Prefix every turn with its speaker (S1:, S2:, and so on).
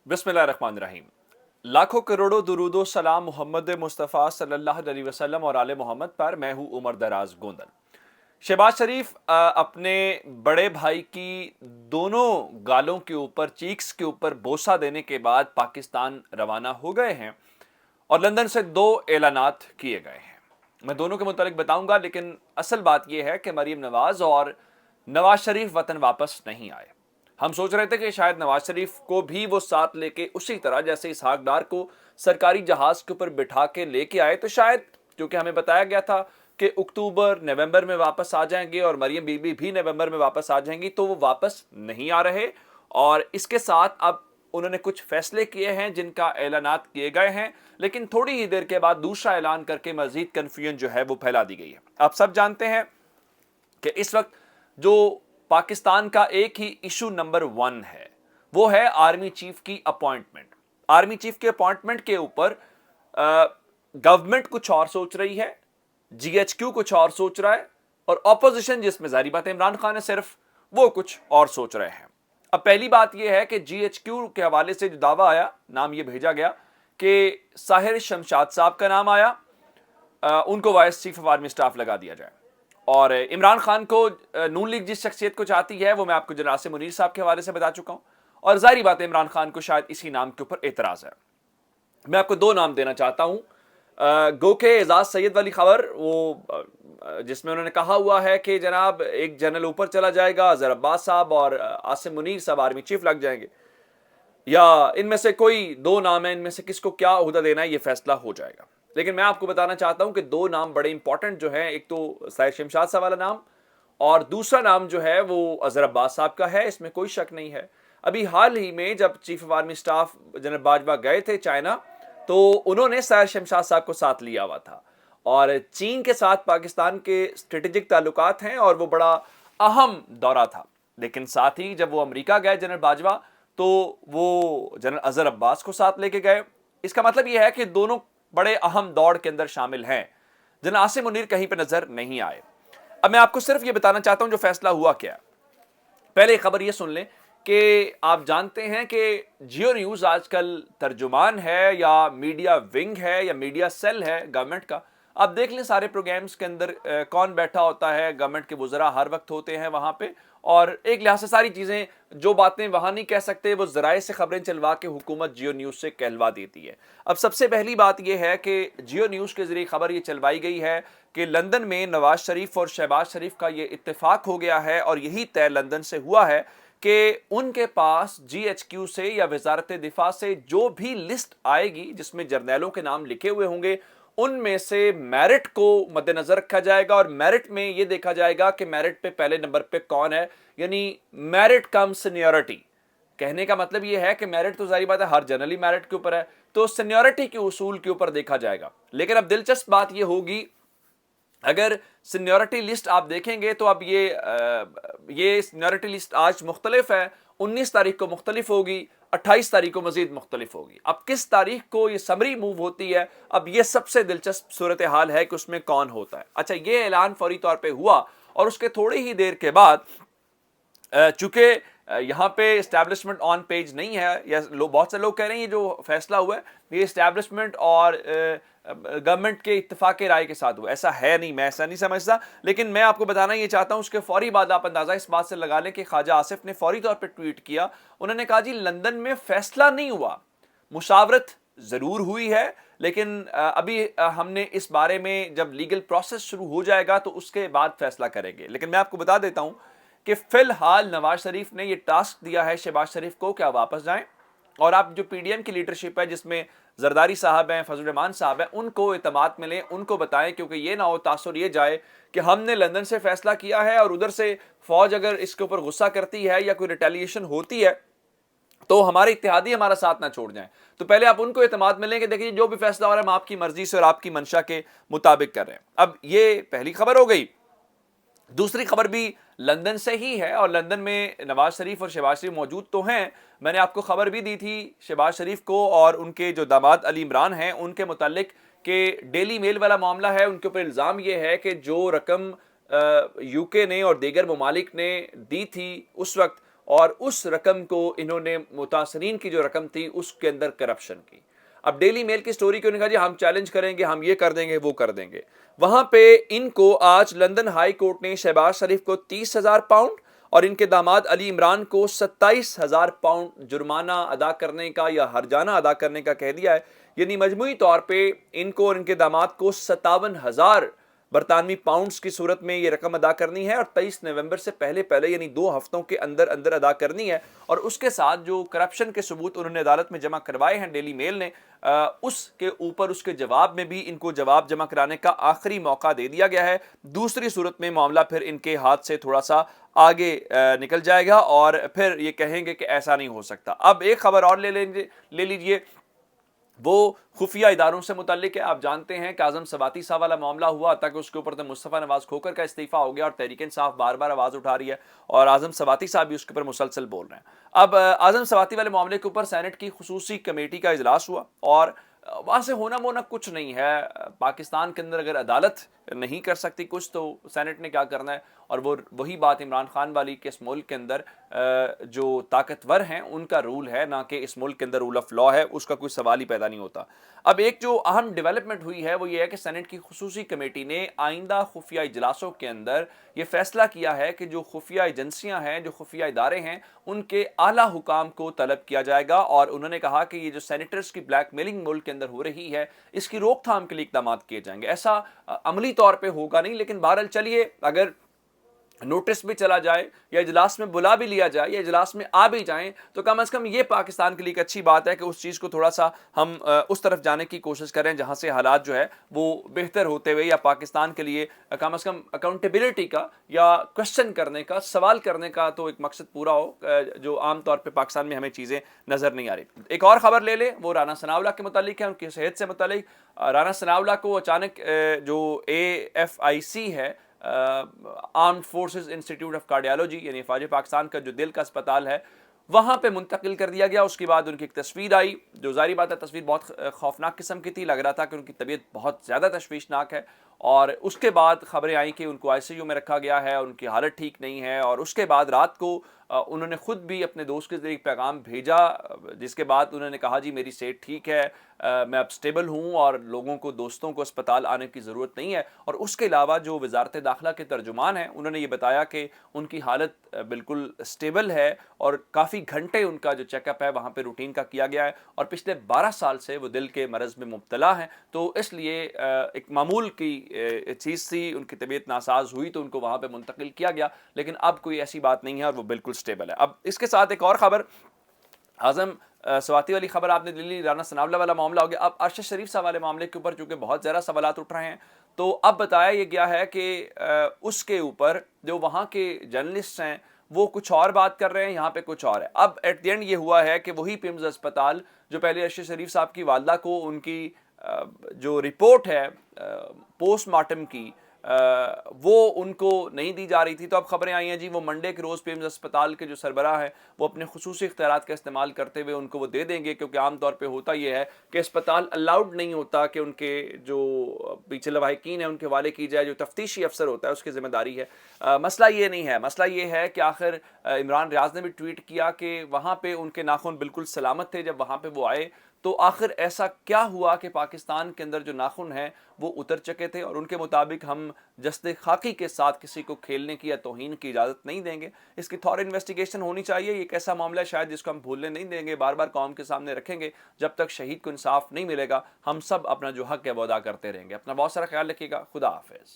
S1: बिस्मिल्लाहिर्रहमानिर्रहीम। लाखों करोड़ों दुरूदो सलाम मोहम्मद मुस्तफ़ा सल्लल्लाहु अलैहि वसल्लम और आले मोहम्मद पर। मैं हूँ उमर दराज गोंदल। शहबाज शरीफ अपने बड़े भाई की दोनों गालों के ऊपर, चीक्स के ऊपर बोसा देने के बाद पाकिस्तान रवाना हो गए हैं और लंदन से दो ऐलानात किए गए हैं। मैं दोनों के मुतालिक बताऊंगा, लेकिन असल बात यह है कि मरीम नवाज और नवाज शरीफ वतन वापस नहीं आए। हम सोच रहे थे कि शायद नवाज शरीफ को भी वो साथ लेके उसी तरह जैसे इसहाक डार को सरकारी जहाज के ऊपर बिठा के लेके आए, तो शायद, क्योंकि हमें बताया गया था कि अक्टूबर नवंबर में वापस आ जाएंगे और मरियम बीबी भी नवंबर में वापस आ जाएंगी, तो वो वापस नहीं आ रहे। और इसके साथ अब उन्होंने कुछ फैसले किए हैं जिनका ऐलानात किए गए हैं, लेकिन थोड़ी ही देर के बाद दूसरा ऐलान करके मजीद कन्फ्यूजन जो है वो फैला दी गई है। आप सब जानते हैं कि इस वक्त जो पाकिस्तान का एक ही इशू नंबर 1 है वो है आर्मी चीफ की अपॉइंटमेंट। आर्मी चीफ के अपॉइंटमेंट के ऊपर गवर्नमेंट कुछ और सोच रही है, जीएचक्यू कुछ और सोच रहा है, और ऑपोजिशन, जिसमें जारी बात है इमरान खान है सिर्फ, वो कुछ और सोच रहे हैं। अब पहली बात यह है कि जीएचक्यू के हवाले से जो दावा आया, नाम यह भेजा गया कि साहिर शमशाद साहब का नाम आया, उनको vice chief of army staff लगा दिया जाए। और इमरान खान को नून लीग जिस शख्सियत को चाहती है वो मैं आपको जनाब से मुनीर साहब के हवाले से बता चुका हूं, और जाहिर बात है इमरान खान को शायद इसी नाम के ऊपर एतराज है। मैं आपको दो नाम देना चाहता हूं। गो के एजाज सैयद वाली खबर, वो जिसमें उन्होंने कहा हुआ है कि जनाब एक जनरल ऊपर चला जाएगा, अजहर अब्बास साहब और आसिम मुनीर साहब आर्मी चीफ लग जाएंगे, या इनमें से कोई दो नाम है, इनमें से किसको क्या ओहदा देना है ये फैसला हो जाएगा। लेकिन मैं आपको बताना चाहता हूं कि दो नाम बड़े इंपॉर्टेंट जो हैं, एक तो साहिर शमशाद साहब वाला नाम और दूसरा नाम जो है वो अजहर अब्बास साहब का है, इसमें कोई शक नहीं है। अभी हाल ही में जब chief of army staff general Bajwa गए थे चाइना, तो उन्होंने साहिर शमशाद साहब को साथ लिया हुआ था, और चीन के साथ पाकिस्तान के स्ट्रेटेजिक ताल्लुकात हैं और वो बड़ा अहम दौरा था। लेकिन साथ ही जब वो अमेरिका गए जनरल बाजवा, तो वो जनरल अजहर अब्बास को साथ लेके गए। इसका मतलब यह है कि दोनों बड़े अहम दौड़ के अंदर शामिल हैं। जनरल आसिम मुनीर कहीं पे नजर नहीं आए। अब मैं आपको सिर्फ ये बताना चाहता हूं जो फैसला हुआ क्या। पहले खबर ये सुन लें कि आप जानते हैं कि जियो न्यूज आजकल तर्जुमान है या मीडिया विंग है या मीडिया सेल है गवर्नमेंट का। आप देख लें सारे प्रोग्राम्स के अंदर कौन बैठा होता है, गवर्नमेंट के वुज़रा हर वक्त होते हैं वहां पे, और एक लिहाज से सारी चीजें, जो बातें वहां नहीं कह सकते, वो जराए से खबरें चलवा के हुकूमत जियो न्यूज से कहलवा देती है। अब सबसे पहली बात यह है कि जियो न्यूज के जरिए खबर ये चलवाई गई है कि लंदन में नवाज शरीफ और शहबाज शरीफ का ये इत्तेफाक हो गया है, और यही तय लंदन से हुआ है कि उनके पास जीएचक्यू से या वजारत दिफा से जो भी लिस्ट आएगी जिसमें जर्नैलों के नाम लिखे हुए होंगे, उनमें से मेरिट को मद्देनजर रखा जाएगा, और मेरिट में यह देखा जाएगा कि मेरिट पे पहले नंबर पे कौन है, यानी मेरिट कम सीनियरिटी। कहने का मतलब यह है कि मेरिट तो जारी बात है हर जनरली मेरिट के ऊपर है, तो सीनियरिटी के उसूल के ऊपर देखा जाएगा। लेकिन अब दिलचस्प बात यह होगी, अगर सीनियरिटी लिस्ट आप देखेंगे तो अब ये सीनियरिटी लिस्ट आज मुख्तलिफ है, 19 तारीख को मुख्तलिफ होगी, 28 तारीख को मजीद मुख्तलिफ होगी। अब किस तारीख को ये समरी मूव होती है, अब ये सबसे दिलचस्प सूरत हाल है कि उसमें कौन होता है। अच्छा, ये ऐलान फौरी तौर पे हुआ और उसके थोड़ी ही देर के बाद, चूंकि यहाँ पे इस्टेब्लिशमेंट ऑन पेज नहीं है, या बहुत से लोग कह रहे हैं ये जो फैसला हुआ है ये इस्टेब्लिशमेंट और गवर्नमेंट के इत्तेफाक राय के साथ हुआ, ऐसा है नहीं, मैं ऐसा नहीं समझता। लेकिन मैं आपको बताना ये चाहता हूं, उसके फौरी बाद आप अंदाजा इस बात से लगा लें कि ख्वाजा आसिफ ने फौरी तौर पे ट्वीट किया। उन्होंने कहा जी लंदन में फैसला नहीं हुआ, मुशावरत जरूर हुई है, लेकिन अभी हमने इस बारे में जब लीगल प्रोसेस शुरू हो जाएगा तो उसके बाद फैसला करेंगे। लेकिन मैं आपको बता देता हूं कि फिलहाल नवाज शरीफ ने यह टास्क दिया है शहबाज शरीफ को कि आप वापस जाएं, और आप जो पीडीएम की लीडरशिप है जिसमें जरदारी साहब हैं, फजल रहमान साहब हैं, उनको इत्तेमाद मिले, उनको बताएं, क्योंकि ये ना हो तासुर ये जाए कि हमने लंदन से फैसला किया है और उधर से फौज अगर इसके ऊपर गुस्सा करती है या कोई रिटेलिएशन होती है तो हमारे इत्तेहादी हमारा साथ ना छोड़ जाएं। तो पहले आप उनको इत्तेमाद मिलें कि देखिए जो भी फैसला हो रहा है हम आपकी मर्जी से और आपकी मंशा के मुताबिक कर रहे हैं। अब ये पहली खबर हो गई। दूसरी खबर भी लंदन से ही है, और लंदन में नवाज शरीफ और शहबाज शरीफ मौजूद तो हैं। मैंने आपको खबर भी दी थी शहबाज शरीफ को और उनके जो दामाद अली इमरान हैं उनके मुतालिक कि डेली मेल वाला मामला है, उनके ऊपर इल्ज़ाम यह है कि जो रकम यूके ने और दीगर ममालिक ने दी थी उस वक्त, اور اس رقم کو انہوں نے متاثرین کی جو رقم تھی اس کے اندر کرپشن کی. اب ڈیلی میل کی سٹوری کو انہوں نے کہا جی ہم چیلنج کریں گے, ہم یہ کر دیں گے, وہ کر دیں گے. وہاں پہ ان کو آج لندن ہائی کورٹ نے شہباز شریف کو 30,000 پاؤنڈ اور ان کے داماد علی عمران کو 27,000 پاؤنڈ جرمانہ ادا کرنے کا یا ہرجانہ ادا کرنے کا کہہ دیا ہے. یعنی مجموعی طور پہ ان کو اور ان کے داماد کو 57,000 برطانوی پاؤنڈز کی صورت میں یہ رقم ادا کرنی ہے اور 23 نومبر سے پہلے یعنی 2 ہفتوں کے اندر اندر ادا کرنی ہے. اور اس کے ساتھ جو کرپشن کے ثبوت انہوں نے عدالت میں جمع کروائے ہیں ڈیلی میل نے, اس کے اوپر اس کے جواب میں بھی ان کو جواب جمع کرانے کا آخری موقع دے دیا گیا ہے. دوسری صورت میں معاملہ پھر ان کے ہاتھ سے تھوڑا سا آگے نکل جائے گا اور پھر یہ کہیں گے کہ ایسا نہیں ہو سکتا. اب ایک خبر اور لے لیجئے, وہ خفیہ اداروں سے متعلق ہے. آپ جانتے ہیں کہ اعظم سواتی صاحب والا معاملہ ہوا تھا کہ اس کے اوپر تو مصطفیٰ نواز کھوکھر کا استعفیٰ ہو گیا اور تحریک انصاف بار بار آواز اٹھا رہی ہے اور اعظم سواتی صاحب بھی اس کے اوپر مسلسل بول رہے ہیں. اب اعظم سواتی والے معاملے کے اوپر سینٹ کی خصوصی کمیٹی کا اجلاس ہوا اور وہاں سے ہونا مونا کچھ نہیں ہے. پاکستان کے اندر اگر عدالت نہیں کر سکتی کچھ تو سینٹ نے کیا کرنا ہے, اور وہ وہی بات عمران خان والی کہ اس ملک کے اندر جو طاقتور ہیں ان کا رول ہے, نہ کہ اس ملک کے اندر رول آف لا ہے, اس کا کوئی سوال ہی پیدا نہیں ہوتا. اب ایک جو اہم ڈیولپمنٹ ہوئی ہے وہ یہ ہے کہ سینٹ کی خصوصی کمیٹی نے آئندہ خفیہ اجلاسوں کے اندر یہ فیصلہ کیا ہے کہ جو خفیہ ایجنسیاں ہیں, جو خفیہ ادارے ہیں, ان کے اعلیٰ حکام کو طلب کیا جائے گا. اور انہوں نے کہا کہ یہ جو سینیٹرز کی بلیک میلنگ ملک کے اندر ہو رہی ہے اس کی روک تھام کے لیے اقدامات کیے جائیں گے. ایسا عملی طور پہ ہوگا نہیں, لیکن بہرحال چلیے اگر نوٹس بھی چلا جائے یا اجلاس میں بلا بھی لیا جائے یا اجلاس میں آ بھی جائیں تو کم از کم یہ پاکستان کے لیے ایک اچھی بات ہے کہ اس چیز کو تھوڑا سا ہم اس طرف جانے کی کوشش کریں جہاں سے حالات جو ہے وہ بہتر ہوتے ہوئے, یا پاکستان کے لیے کم از کم اکاؤنٹیبلٹی کا یا کوشچن کرنے کا, سوال کرنے کا تو ایک مقصد پورا ہو, جو عام طور پہ پاکستان میں ہمیں چیزیں نظر نہیں آ رہی. ایک اور خبر لے لیں, وہ رانا ثناءاللہ کے متعلق ہے, ان کی صحت سے متعلق. رانا ثناءاللہ کو اچانک جو AFIC ہے, armed forces institute of cardiology, یعنی فوج پاکستان کا جو دل کا اسپتال ہے, وہاں پہ منتقل کر دیا گیا. اس کے بعد ان کی ایک تصویر آئی جو ظاہری بات ہے تصویر بہت خوفناک قسم کی تھی, لگ رہا تھا کہ ان کی طبیعت بہت زیادہ تشویشناک ہے. اور اس کے بعد خبریں آئیں کہ ان کو ICU میں رکھا گیا ہے, ان کی حالت ٹھیک نہیں ہے. اور اس کے بعد رات کو انہوں نے خود بھی اپنے دوست کے ذریعے ایک پیغام بھیجا جس کے بعد انہوں نے کہا جی میری صحت ٹھیک ہے, میں اب سٹیبل ہوں اور لوگوں کو, دوستوں کو اسپتال آنے کی ضرورت نہیں ہے. اور اس کے علاوہ جو وزارت داخلہ کے ترجمان ہیں انہوں نے یہ بتایا کہ ان کی حالت بالکل سٹیبل ہے اور کافی گھنٹے ان کا جو چیک اپ ہے وہاں پہ روٹین کا کیا گیا ہے, اور پچھلے 12 سال سے وہ دل کے مرض میں مبتلا ہیں. تو اس لیے ایک معمول کی چیز تھی, ان کی طبیعت ناساز ہوئی تو ان کو وہاں پہ منتقل کیا گیا, لیکن اب کوئی ایسی بات نہیں ہے اور وہ بالکل سٹیبل ہے. اب اس کے ساتھ ایک اور خبر, اعظم سواتی والی خبر آپ نے دے لی, رانا ثناءاللہ والا معاملہ ہو گیا. اب ارشد شریف صاحب والے معاملے کے اوپر چونکہ بہت زیادہ سوالات اٹھ رہے ہیں تو اب بتایا یہ گیا ہے کہ اس کے اوپر جو وہاں کے جرنلسٹ ہیں وہ کچھ اور بات کر رہے ہیں, یہاں پہ کچھ اور ہے. اب ایٹ دی اینڈ یہ ہوا ہے کہ وہی پیمز اسپتال جو پہلے ارشد شریف صاحب کی والدہ کو ان کی جو رپورٹ ہے پوسٹ مارٹم کی وہ ان کو نہیں دی جا رہی تھی, تو اب خبریں آئی ہیں جی وہ منڈے کے روز پیمز اسپتال کے جو سربراہ ہیں وہ اپنے خصوصی اختیارات کا استعمال کرتے ہوئے ان کو وہ دے دیں گے, کیونکہ عام طور پہ ہوتا یہ ہے کہ اسپتال الاؤڈ نہیں ہوتا کہ ان کے جو پیچھے لواحقین ہیں ان کے حوالے کی جائے, جو تفتیشی افسر ہوتا ہے اس کی ذمہ داری ہے. مسئلہ یہ نہیں ہے, مسئلہ یہ ہے کہ آخر عمران ریاض نے بھی ٹویٹ کیا کہ وہاں پہ ان کے ناخن بالکل سلامت تھے جب وہاں پہ وہ آئے, تو آخر ایسا کیا ہوا کہ پاکستان کے اندر جو ناخن ہیں وہ اتر چکے تھے, اور ان کے مطابق ہم جسد خاکی کے ساتھ کسی کو کھیلنے کی یا توہین کی اجازت نہیں دیں گے. اس کی تھور انویسٹیگیشن ہونی چاہیے. یہ ایک ایسا معاملہ ہے شاید جس کو ہم بھولنے نہیں دیں گے, بار بار قوم کے سامنے رکھیں گے. جب تک شہید کو انصاف نہیں ملے گا ہم سب اپنا جو حق ہے وہ ادا کرتے رہیں گے. اپنا بہت سارا خیال رکھیے گا. خدا حافظ.